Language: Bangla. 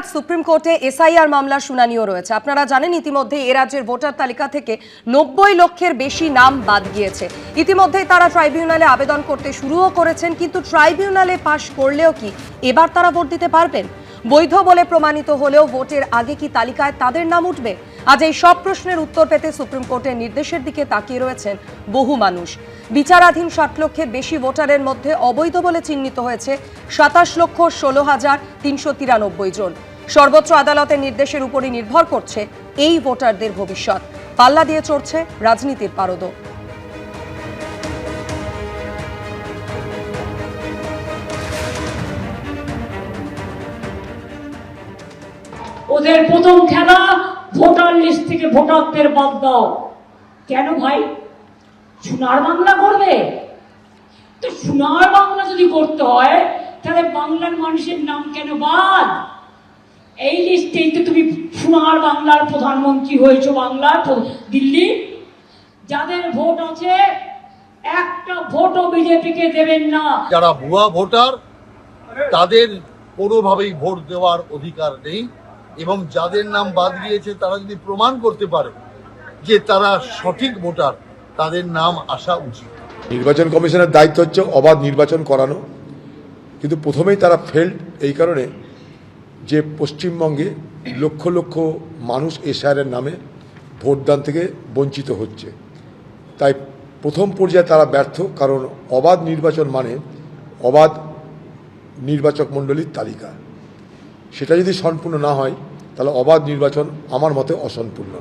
আজ সুপ্রিম কোর্টে এসআইআর মামলার শুনানিও রয়েছে। আপনারা জানেন ইতিমধ্যে এ রাজ্যের ভোটার তালিকা থেকে 90 লক্ষের বেশি নাম বাদ গিয়েছে। ইতিমধ্যেই তারা ট্রাইব্যুনালে আবেদন করতে শুরুও করেছেন, কিন্তু ট্রাইব্যুনালে পাশ করলেও কি এবার তারা ভোট দিতে পারবেন? বৈধ বলে প্রমাণিত হলেও ভোটের আগে কি তালিকায় তাদের নাম উঠবে? আজ এই সব প্রশ্নের উত্তর পেতে সুপ্রিম কোর্টের নির্দেশের দিকে তাকিয়ে রয়েছেন বহু মানুষ। বিচারাধীন 60 লক্ষের বেশি ভোটারের মধ্যে অবৈধ বলে চিহ্নিত হয়েছে 27,16,393 জন। সর্বোচ্চ আদালতের নির্দেশের উপরই নির্ভর করছে এই ভোটারদের ভবিষ্যৎ। পাল্লা দিয়ে চড়ছে রাজনীতির পারদ। ওদের প্রথম খেলা ভোটার লিস্ট থেকে ভোটারদের বাদ দাও। কেন ভাই? সোনার বাংলা করবে তো? সোনার বাংলা যদি করতে হয় তাহলে বাংলার মানুষের নাম কেন বাদ? এই লিস্টেই তো তুমি সোনার বাংলার প্রধানমন্ত্রী হয়েছো, বাংলার দিল্লি। যাদের ভোট আছে একটা ভোটও বিজেপিকে দেবেন না। যারা ভুয়া ভোটার তাদের কোনোভাবেই ভোট দেওয়ার অধিকার নেই, এবং যাদের নাম বাদ গিয়েছে তারা যদি প্রমাণ করতে পারে যে তারা সঠিক ভোটার, তাদের নাম আসা উচিত। নির্বাচন কমিশনের দায়িত্ব হচ্ছে অবাধ নির্বাচন করানো, কিন্তু প্রথমেই তারা ফেল্ড এই কারণে যে পশ্চিমবঙ্গে লক্ষ লক্ষ মানুষ এসআইআরের নামে ভোটদান থেকে বঞ্চিত হচ্ছে। তাই প্রথম পর্যায়ে তারা ব্যর্থ, কারণ অবাধ নির্বাচন মানে অবাধ নির্বাচক মণ্ডলীর তালিকা। সেটা যদি সম্পূর্ণ না হয় তাহলে অবাধ নির্বাচন আমার মতে অসম্পূর্ণ।